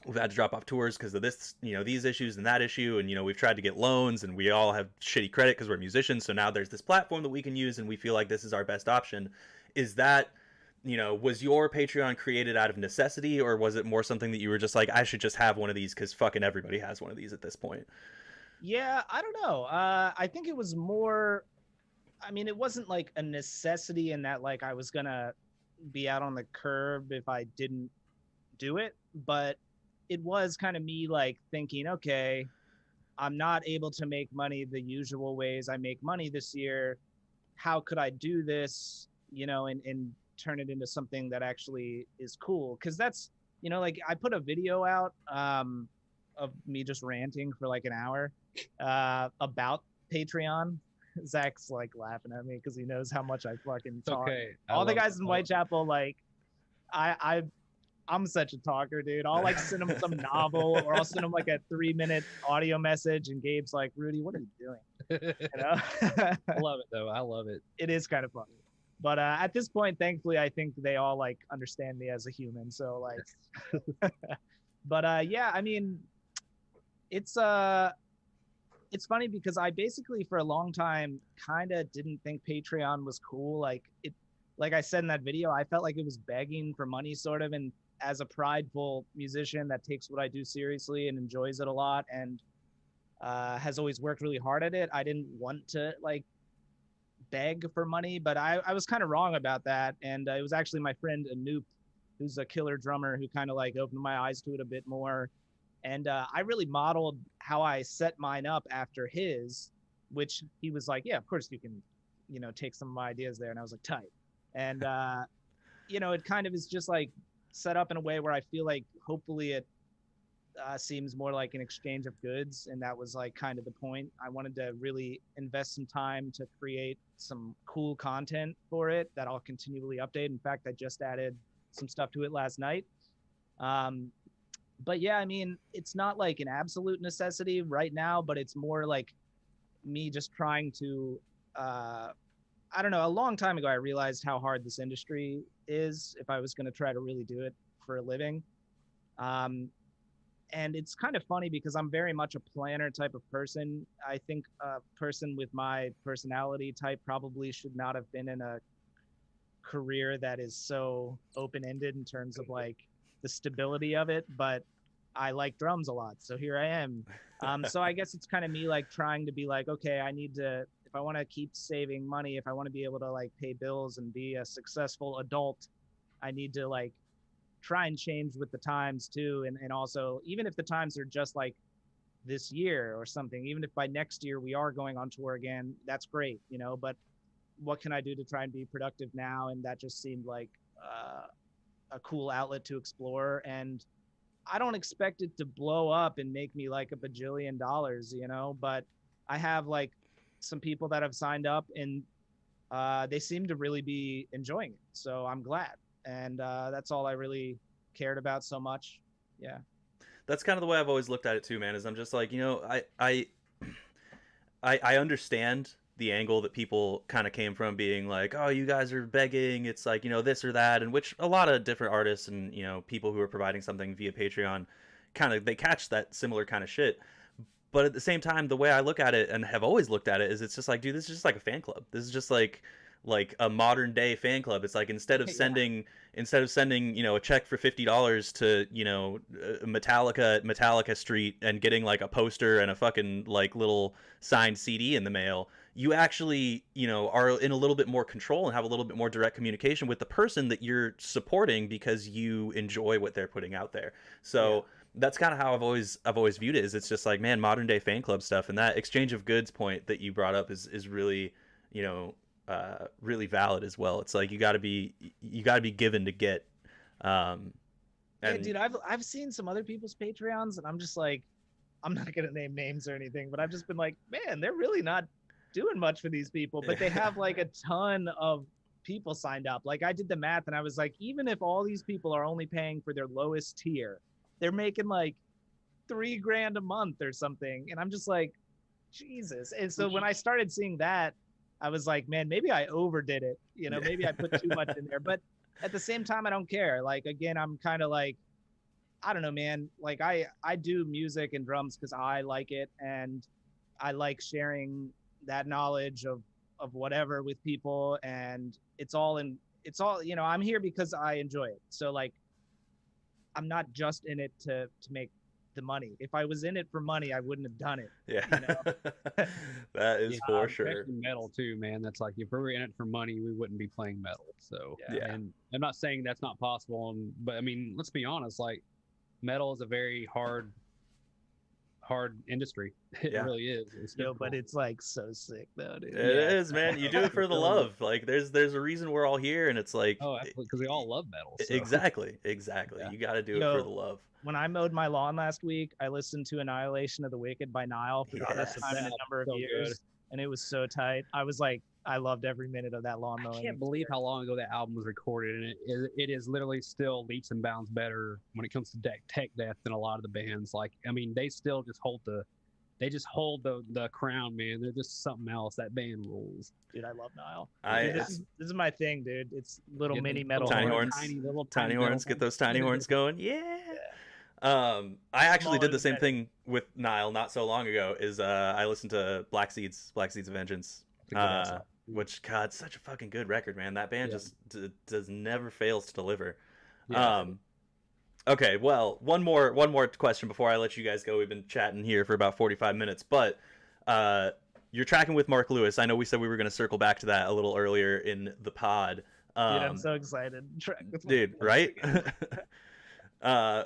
we've had to drop off tours because of this, you know, these issues and that issue, and you know, we've tried to get loans, and we all have shitty credit because we're musicians. So now there's this platform that we can use, and we feel like this is our best option. Is that, you know, was your Patreon created out of necessity, or was it more something that you were just like, I should just have one of these because fucking everybody has one of these at this point? Yeah, I don't know. I think it was more, I mean, it wasn't like a necessity in that like I was gonna be out on the curb if I didn't do it, but it was kind of me like thinking, okay, I'm not able to make money the usual ways I make money this year. How could I do this, you know, and turn it into something that actually is cool? Because that's, you know, like I put a video out of me just ranting for like an hour about Patreon. Zach's like laughing at me because he knows how much I fucking talk. Okay. All the guys in Whitechapel, like, I'm such a talker, dude. I'll like send him some novel, or I'll send him like a 3-minute audio message, and Gabe's like, Rudy, what are you doing? You know? I love it though. I love it. It is kind of funny. But at this point, thankfully, I think they all like understand me as a human. So like, but yeah, I mean, it's funny because I basically for a long time kind of didn't think Patreon was cool. Like like I said in that video, I felt like it was begging for money sort of. And as a prideful musician that takes what I do seriously and enjoys it a lot, and has always worked really hard at it, I didn't want to like beg for money, but I was kind of wrong about that. And it was actually my friend Anoop, who's a killer drummer, who kind of like opened my eyes to it a bit more. And I really modeled how I set mine up after his, which he was like, yeah, of course you can, you know, take some of my ideas there. And I was like, tight. And, you know, it kind of is just like set up in a way where I feel like hopefully it seems more like an exchange of goods. And that was like kind of the point. I wanted to really invest some time to create some cool content for it that I'll continually update. In fact, I just added some stuff to it last night. But yeah, I mean, it's not like an absolute necessity right now, but it's more like me just trying to, I don't know, a long time ago, I realized how hard this industry is if I was going to try to really do it for a living. And it's kind of funny because I'm very much a planner type of person. I think a person with my personality type probably should not have been in a career that is so open-ended in terms of like the stability of it, but I like drums a lot, so here I am. So I guess it's kind of me like trying to be like, okay, I need to, if I want to keep saving money, if I want to be able to like pay bills and be a successful adult, I need to like try and change with the times too. And also, even if the times are just like this year or something, even if by next year we are going on tour again, that's great, you know, but what can I do to try and be productive now? And that just seemed like a cool outlet to explore. And I don't expect it to blow up and make me like a bajillion dollars, you know, but I have like some people that have signed up and they seem to really be enjoying it. So I'm glad. And that's all I really cared about so much. Yeah. That's kind of the way I've always looked at it too, man. Is I'm just like, I understand the angle that people kind of came from, being like, oh, you guys are begging, it's like, this or that, and which a lot of different artists and people who are providing something via Patreon kind of, they catch that similar kind of shit. But at the same time, the way I look at it and have always looked at it is, it's just like, dude, this is just like a fan club. This is just like a modern day fan club. It's like, instead of sending a check for $50 to Metallica Street and getting like a poster and a fucking like little signed CD in the mail, you actually are in a little bit more control and have a little bit more direct communication with the person that you're supporting, because you enjoy what they're putting out there. So that's kind of how I've always viewed it. Is it's just like, man, modern day fan club stuff. And that exchange of goods point that you brought up is really really valid as well. It's like, you got to be given to get. Yeah, dude, I've seen some other people's Patreons, and I'm just like, I'm not gonna name names or anything, but I've just been like, man, they're really not doing much for these people, but they have like a ton of people signed up. Like, I did the math and I was like, even if all these people are only paying for their lowest tier, they're making like $3,000 a month or something. And I'm just like, Jesus. And so when I started seeing that, I was like, man, maybe I overdid it. Maybe I put too much in there. But at the same time, I don't care. Like, again, I'm kind of like, I don't know, man. Like, I do music and drums because I like it, and I like sharing that knowledge of whatever with people, and it's all I'm here because I enjoy it. So like, I'm not just in it to make the money. If I was in it for money, I wouldn't have done it. Yeah. That is for sure. Metal too, man. That's like, if we were in it for money, we wouldn't be playing metal. So yeah. And I'm not saying that's not possible, but I mean, let's be honest, like, metal is a very hard industry. It really is. But it's like so sick though, dude. It is, man. You do it for the love. Like, there's a reason we're all here, and it's like, oh, absolutely, because we all love metal. So. Exactly. Yeah. You got to do it for the love. When I mowed my lawn last week, I listened to Annihilation of the Wicked by Nile for the first time in a number of years, good. And it was so tight. I was like, I loved every minute of that lawn mowing. I can't believe how long ago that album was recorded, and it is literally still leaps and bounds better when it comes to tech death than a lot of the bands. Like, I mean, they still just hold the crown, man. They're just something else. That band rules. Dude, I love Nile. This is my thing, dude. It's little mini metal tiny horns. Tiny horns. Get those tiny horns going. Yeah. I actually did the same thing with Nile not so long ago. I listened to Black Seeds of Vengeance, which, God, such a fucking good record, man. That band just does never fails to deliver. Yeah. Okay, well, one more question before I let you guys go. We've been chatting here for about 45 minutes, but you're tracking with Mark Lewis. I know we said we were going to circle back to that a little earlier in the pod. Dude, I'm so excited. Track with dude, right? I'm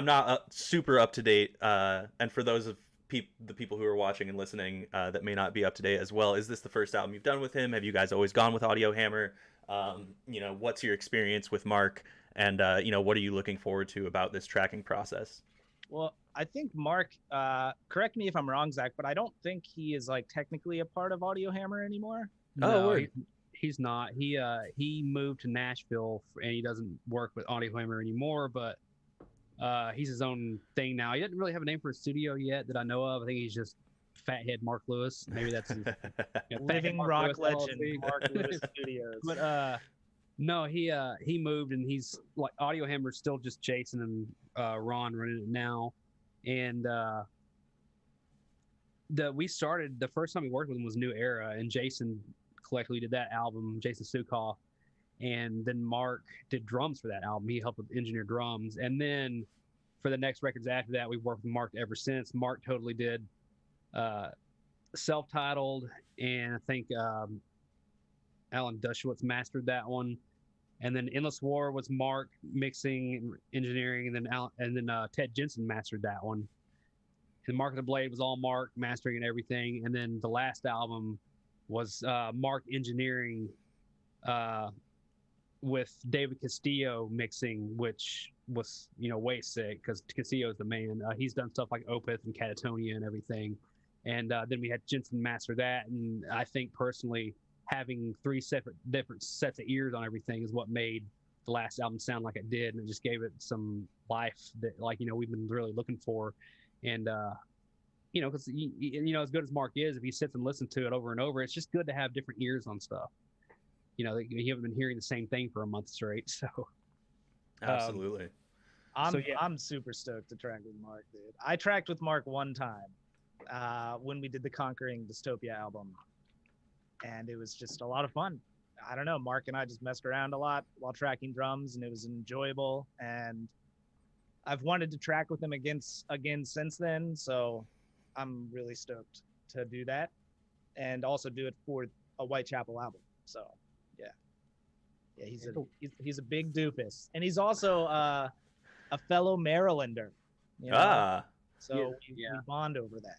not super up to date, and for those of the people who are watching and listening that may not be up to date as well, is this the first album you've done with him? Have you guys always gone with Audio Hammer? What's your experience with Mark, and what are you looking forward to about this tracking process? Well, I think Mark, correct me if I'm wrong, Zach, but I don't think he is like technically a part of Audio Hammer anymore. No, he's not. He moved to Nashville and he doesn't work with Audio Hammer anymore, but he's his own thing now. He doesn't really have a name for a studio yet that I know of. I think he's just Fathead Mark Lewis. Maybe that's his, Living Rock legend Mark Lewis Studios. But no, he moved, and he's like, Audio Hammer's still just Jason and Ron running it now. And we started, the first time we worked with him was New Era, and Jason collectively did that album, Jason Sukoff, and then Mark did drums for that album. He helped with engineer drums, and then for the next records after that, we've worked with Mark ever since. Mark totally did self-titled, and I think Alan Dushwitz mastered that one, and then Endless War was Mark mixing, engineering, and then Ted Jensen mastered that one. And Mark of the Blade was all Mark mastering and everything, and then the last album was Mark engineering with David Castillo mixing, which was way sick because Casillo's the man. He's done stuff like Opeth and Catatonia and everything, and then we had Jensen master that. And I think personally, having three different sets of ears on everything is what made the last album sound like it did, and it just gave it some life that we've been really looking for. And because as good as Mark is, if he sits and listens to it over and over, it's just good to have different ears on stuff. You haven't been hearing the same thing for a month straight, so. Absolutely. I'm super stoked to track with Mark, dude. I tracked with Mark one time when we did the Conquering Dystopia album, and it was just a lot of fun. I don't know, Mark and I just messed around a lot while tracking drums, and it was enjoyable. And I've wanted to track with him again since then, so I'm really stoked to do that, and also do it for a Whitechapel album. So yeah, he's a big doofus, and he's also a fellow Marylander. So we bond over that.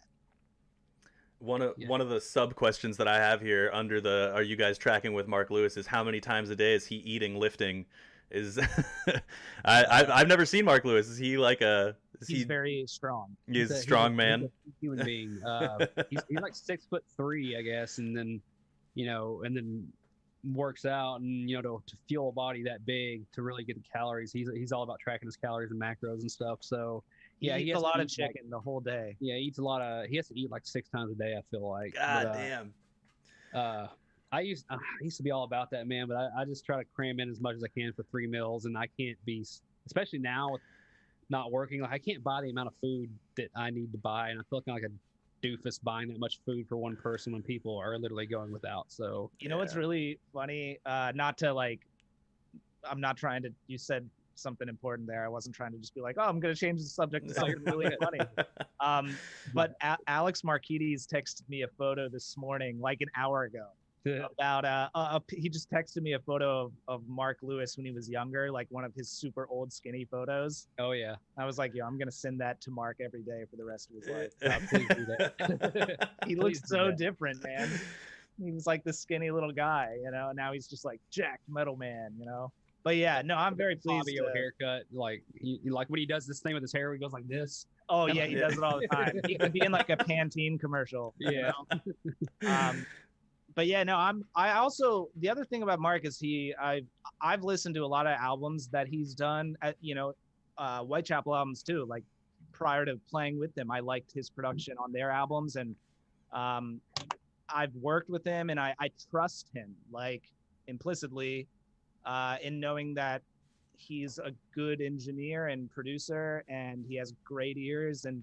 One of the sub questions that I have here under the "Are you guys tracking with Mark Lewis?" is how many times a day is he eating, lifting? I've never seen Mark Lewis. Is he like a? He's very strong. He's a strong man. He's a human being. He's like 6'3", I guess, and then works out, and to fuel a body that big to really get the calories. He's all about tracking his calories and macros and stuff. So he eats a lot of chicken the whole day. Yeah, he eats a lot of. He has to eat like 6 times a day, I feel like. God damn. I used to be all about that, man, but I just try to cram in as much as I can for 3 meals, and I can't be, especially now with not working, like I can't buy the amount of food that I need to buy, and I feel like a doofus buying that much food for one person when people are literally going without. So what's really funny, not to I'm not trying to, you said something important there. I wasn't trying to just be like, oh, I'm going to change the subject to something really funny. But Alex Marquides texted me a photo this morning, like an hour ago, about he just texted me a photo of Mark Lewis when he was younger, like one of his super old skinny photos. Oh yeah. I was like, I'm gonna send that to Mark every day for the rest of his life. Please do that. He looks so different, man. He was like this skinny little guy, now he's just like jacked metal man, But yeah, no, I'm very pleased. Fabio haircut, like like when he does this thing with his hair, he goes like this. Oh yeah, he does it all the time. He could be in like a Pantene commercial. Yeah. But yeah, no, I also, the other thing about Mark is I've listened to a lot of albums that he's done at, Whitechapel albums too. Like prior to playing with them, I liked his production on their albums, and I've worked with him, and I trust him like implicitly in knowing that he's a good engineer and producer, and he has great ears, and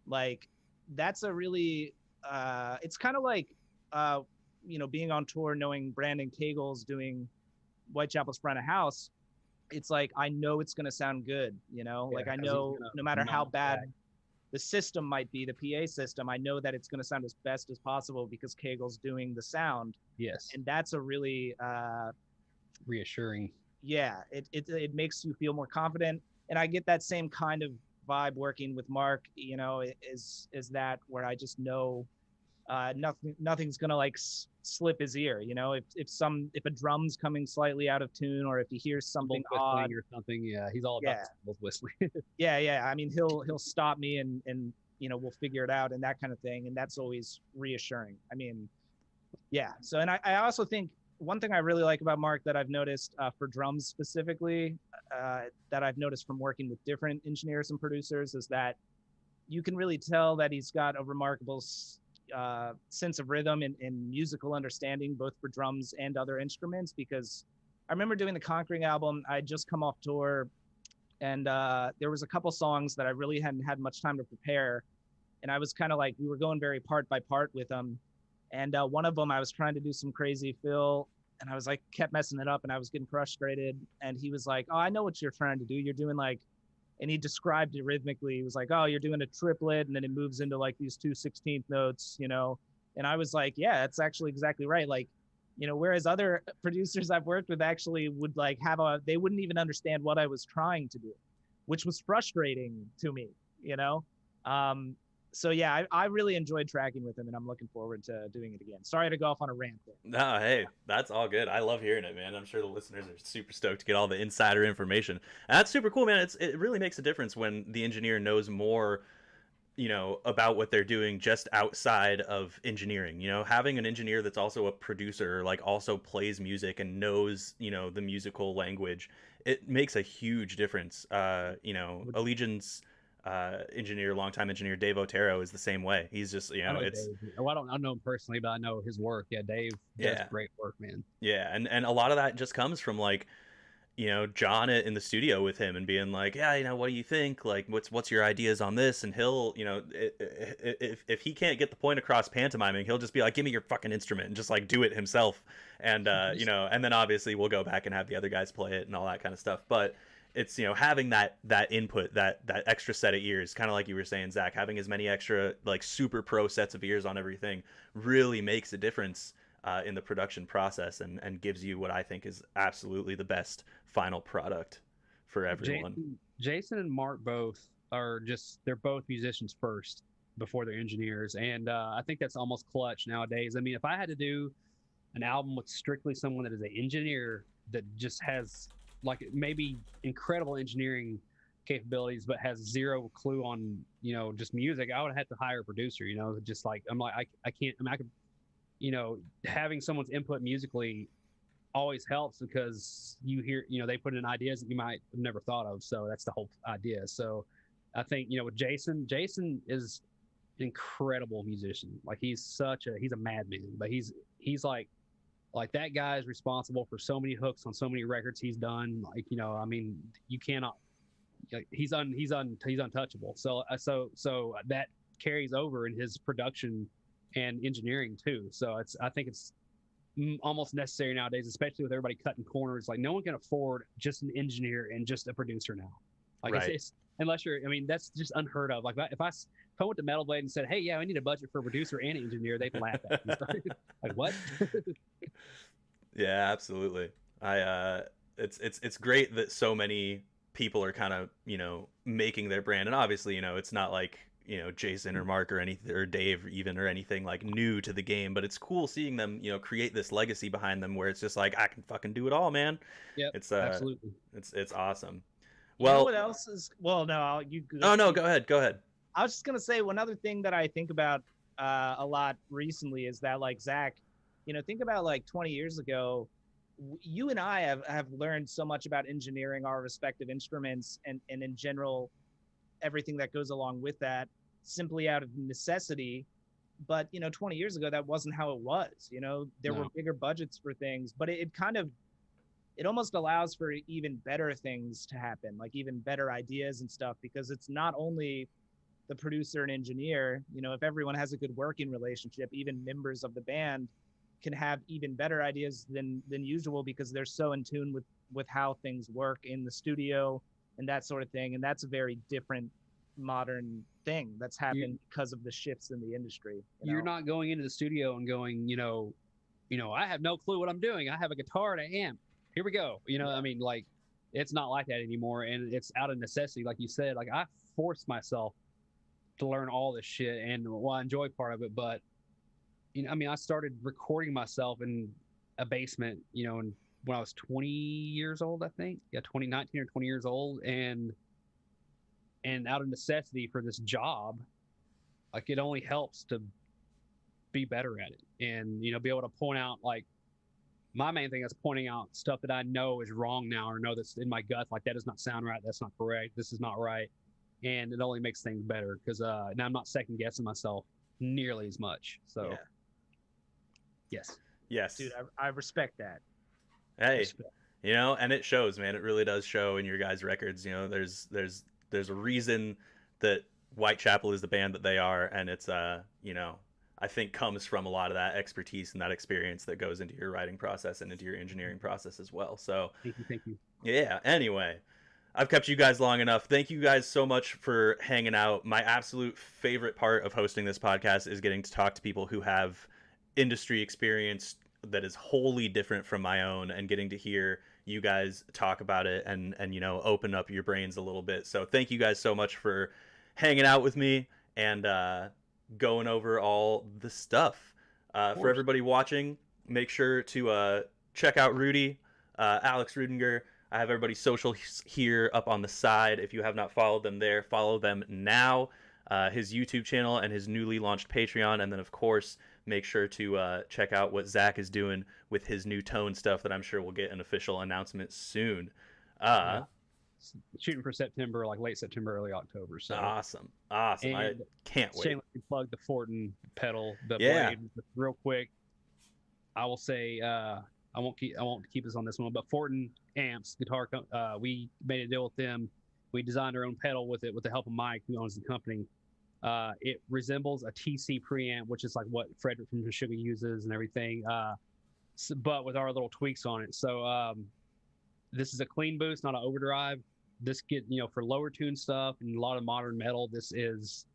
like that's a really it's kind of like being on tour, knowing Brandon Cagle's doing Whitechapel's front of house. It's like I know it's gonna sound good, like I know no matter how bad the system might be, the PA system, I know that it's gonna sound as best as possible because Cagle's doing the sound. Yes. And that's a really reassuring. Yeah, it makes you feel more confident, and I get that same kind of vibe working with Mark. Is that where I just know nothing's gonna like slip his ear. If a drum's coming slightly out of tune, or if he hears something odd or something, he's all about whistling. yeah. I mean, he'll stop me and we'll figure it out and that kind of thing, and that's always reassuring. I mean, yeah. So, and I also think one thing I really like about Mark that I've noticed for drums specifically, that I've noticed from working with different engineers and producers, is that you can really tell that he's got a remarkable sense of rhythm and musical understanding, both for drums and other instruments. Because I remember doing the Conquering album, I had just come off tour, and there was a couple songs that I really hadn't had much time to prepare, and I was kind of like, we were going very part by part with them. And one of them, I was trying to do some crazy fill, and I was like, kept messing it up, and I was getting frustrated. And he was like, oh, I know what you're trying to do. You're doing like, and he described it rhythmically. He was like, oh, you're doing a triplet, and then it moves into like these 2/16 notes, And I was like, yeah, that's actually exactly right. Like, whereas other producers I've worked with actually would like they wouldn't even understand what I was trying to do, which was frustrating to me, So yeah, I really enjoyed tracking with him, and I'm looking forward to doing it again. Sorry to go off on a rant there. No, hey, that's all good. I love hearing it, man. I'm sure the listeners are super stoked to get all the insider information. And that's super cool, man. It really makes a difference when the engineer knows more, about what they're doing just outside of engineering. Having an engineer that's also a producer, like also plays music and knows, the musical language, it makes a huge difference. Allegion's longtime engineer Dave Otero is the same way. He's just, I know it's Dave. Well, I don't know him personally, but I know his work. Yeah, Dave does yeah, great work, man. yeah, and a lot of that just comes from like John in the studio with him and being like, yeah, what do you think? Like, what's your ideas on this? And he'll, if he can't get the point across pantomiming, he'll just be like, give me your fucking instrument and just like do it himself. And, and then obviously we'll go back and have the other guys play it and all that kind of stuff. But it's, having that input, that extra set of ears, kind of like you were saying, Zach, having as many extra like super pro sets of ears on everything really makes a difference in the production process and gives you what I think is absolutely the best final product for everyone. Jason and Mark both they're both musicians first before they're engineers. And I think that's almost clutch nowadays. I mean, if I had to do an album with strictly someone that is an engineer that just has like maybe incredible engineering capabilities, but has zero clue on, just music, I would have to hire a producer, just like, I'm like, I can't, I mean, I could, having someone's input musically always helps because you hear, they put in ideas that you might have never thought of. So that's the whole idea. So I think, with Jason is an incredible musician. Like he's a madman, but he's like that guy is responsible for so many hooks on so many records he's done. Like, I mean, you cannot, he's untouchable. So that carries over in his production and engineering too. So I think it's almost necessary nowadays, especially with everybody cutting corners. Like no one can afford just an engineer and just a producer now. Like right. it's unless you're, I mean, that's just unheard of. Like if I went to Metal Blade and said, hey, yeah, we need a budget for a producer and an engineer, they'd laugh at me. Like what? Yeah, absolutely. It's great that so many people are kind of, making their brand. And obviously, it's not like, Jason or Mark or anything, or Dave even, or anything like new to the game, but it's cool seeing them, create this legacy behind them where it's just like, I can fucking do it all, man. Yeah, it's absolutely. It's awesome. Well, what else is, well, no, no, go ahead. I was just going to say one other thing that I think about a lot recently is that, like, Zach, think about like 20 years ago, you and I have learned so much about engineering our respective instruments and in general, everything that goes along with that simply out of necessity. But, 20 years ago, that wasn't how it was. There were bigger budgets for things, but it almost allows for even better things to happen, like even better ideas and stuff, because it's not only the producer and engineer, if everyone has a good working relationship, even members of the band can have even better ideas than usual because they're so in tune with how things work in the studio and that sort of thing. And that's a very different modern thing that's happened because of the shifts in the industry. You're not going into the studio and going, I have no clue what I'm doing. I have a guitar and an amp. Here we go. I mean, like, it's not like that anymore. And it's out of necessity. Like you said, like I forced myself to learn all this shit, and I enjoy part of it, but I mean, I started recording myself in a basement, and when I was 20 years old, I think, 19 or 20 years old, and out of necessity for this job, like it only helps to be better at it and, be able to point out, like, my main thing is pointing out stuff that I know is wrong now, or know that's in my gut, like that does not sound right, that's not correct, this is not right, and it only makes things better because now I'm not second guessing myself nearly as much. So yes, dude, I respect that. Hey, and it shows, man. It really does show in your guys' records. There's a reason that Whitechapel is the band that they are, and it's I think comes from a lot of that expertise and that experience that goes into your writing process and into your engineering process as well. So thank you. Yeah, anyway, I've kept you guys long enough. Thank you guys so much for hanging out. My absolute favorite part of hosting this podcast is getting to talk to people who have industry experience that is wholly different from my own, and getting to hear you guys talk about it and open up your brains a little bit. So thank you guys so much for hanging out with me. and going over all the stuff. For everybody watching, make sure to check out Rudy, Alex Rudinger. I have everybody's social here up on the side. If you have not followed them there, follow them now. His YouTube channel and his newly launched Patreon. And then, of course, make sure to check out what Zach is doing with his new tone stuff that I'm sure we'll get an official announcement soon. Shooting for September, like late September, early October. So awesome. I can't wait. Shamelessly plug the Fortin pedal, the blade, real quick. I will say I won't keep us on this one, but Fortin amps guitar. We made a deal with them. We designed our own pedal with it with the help of Mike, who owns the company. It resembles a TC preamp, which is like what Frederick from Sugar uses and everything, but with our little tweaks on it. So this is a clean boost, not an overdrive. This for lower tune stuff and a lot of modern metal. This is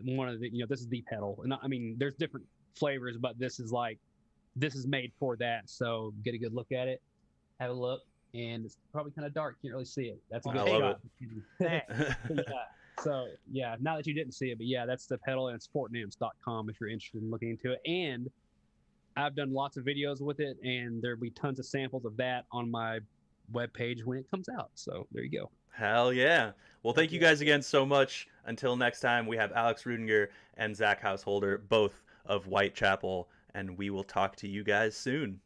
one of the this is the pedal. And I mean, there's different flavors, but this is made for that. So get a good look at it, have a look, and it's probably kind of dark. Can't really see it. That's a good shot. So yeah, now that you didn't see it, but yeah, that's the pedal, and it's fortinamps.com if you're interested in looking into it. And I've done lots of videos with it, and there'll be tons of samples of that on my webpage when it comes out. So there you go. Hell yeah. Well, thank you guys again so much. Until next time, we have Alex Rudinger and Zach Householder, both of Whitechapel, and we will talk to you guys soon.